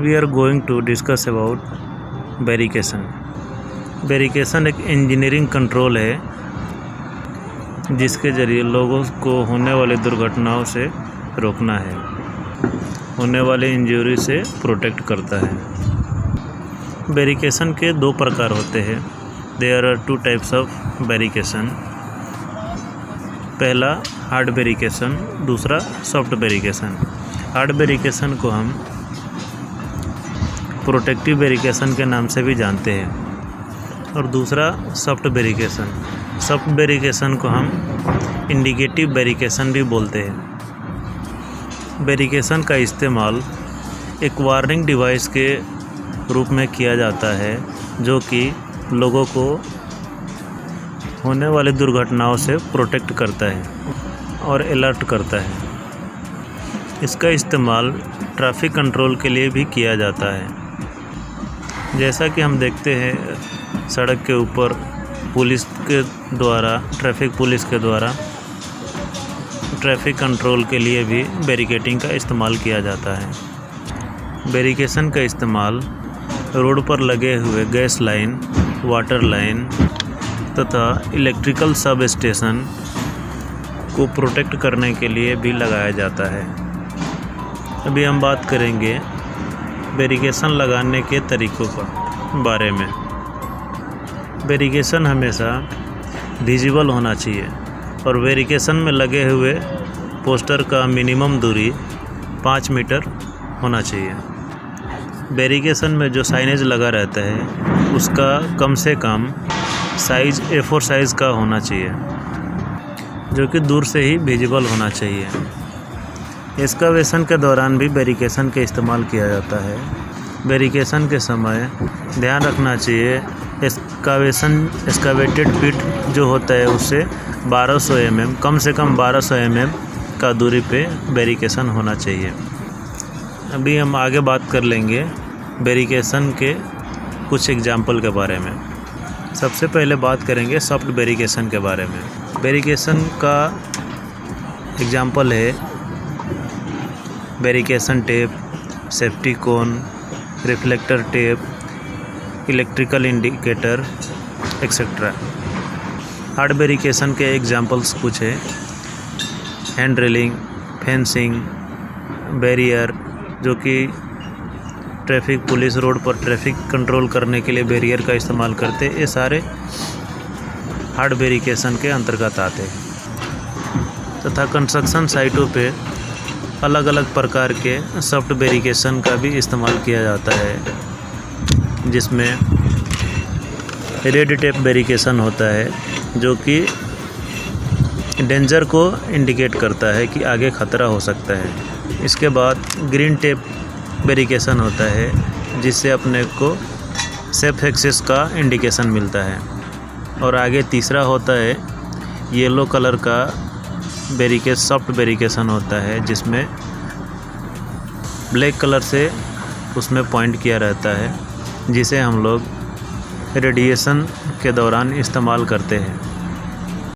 we are going to discuss about बैरिकेशन। बैरिकेशन एक engineering control है जिसके ज़रिए लोगों को होने वाली दुर्घटनाओं से रोकना है, होने वाली इंजरी से प्रोटेक्ट करता है। बैरिकेशन के दो प्रकार होते हैं। There are 2 types of barrication. पहला हार्ड बैरिकेशन, दूसरा सॉफ्ट बैरिकेशन। हार्ड बैरिकेशन को हम प्रोटेक्टिव बैरिकेशन के नाम से भी जानते हैं और दूसरा सॉफ्ट बैरिकेशन। सॉफ्ट बैरिकेशन को हम इंडिकेटिव बैरिकेशन भी बोलते हैं। बैरिकेशन का इस्तेमाल एक वार्निंग डिवाइस के रूप में किया जाता है जो कि लोगों को होने वाली दुर्घटनाओं से प्रोटेक्ट करता है और अलर्ट करता है। इसका इस्तेमाल ट्रैफिक कंट्रोल के लिए भी किया जाता है। जैसा कि हम देखते हैं सड़क के ऊपर पुलिस के द्वारा, ट्रैफिक पुलिस के द्वारा ट्रैफिक कंट्रोल के लिए भी बैरिकेडिंग का इस्तेमाल किया जाता है। बैरिकेशन का इस्तेमाल रोड पर लगे हुए गैस लाइन, वाटर लाइन तथा इलेक्ट्रिकल सब स्टेशन को प्रोटेक्ट करने के लिए भी लगाया जाता है। अभी हम बात करेंगे बैरिकेशन लगाने के तरीक़ों का बारे में। बैरिकेशन हमेशा विजिबल होना चाहिए और बैरिकेशन में लगे हुए पोस्टर का मिनिमम दूरी 5 मीटर होना चाहिए। बैरिकेशन में जो साइनेज लगा रहता है उसका कम से कम साइज़ A4 साइज़ का होना चाहिए जो कि दूर से ही विजिबल होना चाहिए। एक्सकवेशन के दौरान भी बैरिकेशन के इस्तेमाल किया जाता है। बैरिकेशन के समय ध्यान रखना चाहिए एक्सकवेटेड पिट जो होता है उससे 1200 mm, कम से कम 1200 mm का दूरी पे बैरिकेशन होना चाहिए। अभी हम आगे बात कर लेंगे बैरिकेशन के कुछ एग्जाम्पल के बारे में। सबसे पहले बात करेंगे सॉफ्ट बैरिकेशन के बारे में। बैरिकेशन का एग्जाम्पल है barrication tape, safety cone, reflector tape, electrical indicator etcetera. Hard barrication के एग्जाम्पल्स कुछ है हैंड रेलिंग, फेंसिंग, बैरियर जो कि ट्रैफिक पुलिस रोड पर ट्रैफिक कंट्रोल करने के लिए बैरियर का इस्तेमाल करते हैं। ये सारे हार्ड बैरिकेशन के अंतर्गत आते हैं। तथा कंस्ट्रक्शन साइटों पे अलग अलग प्रकार के सॉफ्ट बैरिकेशन का भी इस्तेमाल किया जाता है जिसमें रेड टेप बैरिकेशन होता है जो कि डेंजर को इंडिकेट करता है कि आगे ख़तरा हो सकता है। इसके बाद ग्रीन टेप बैरिकेशन होता है जिससे अपने को सेफ एक्सेस का इंडिकेशन मिलता है। और आगे तीसरा होता है येलो कलर का सॉफ्ट बैरिकेशन होता है जिसमें ब्लैक कलर से उसमें पॉइंट किया रहता है जिसे हम लोग रेडिएशन के दौरान इस्तेमाल करते हैं।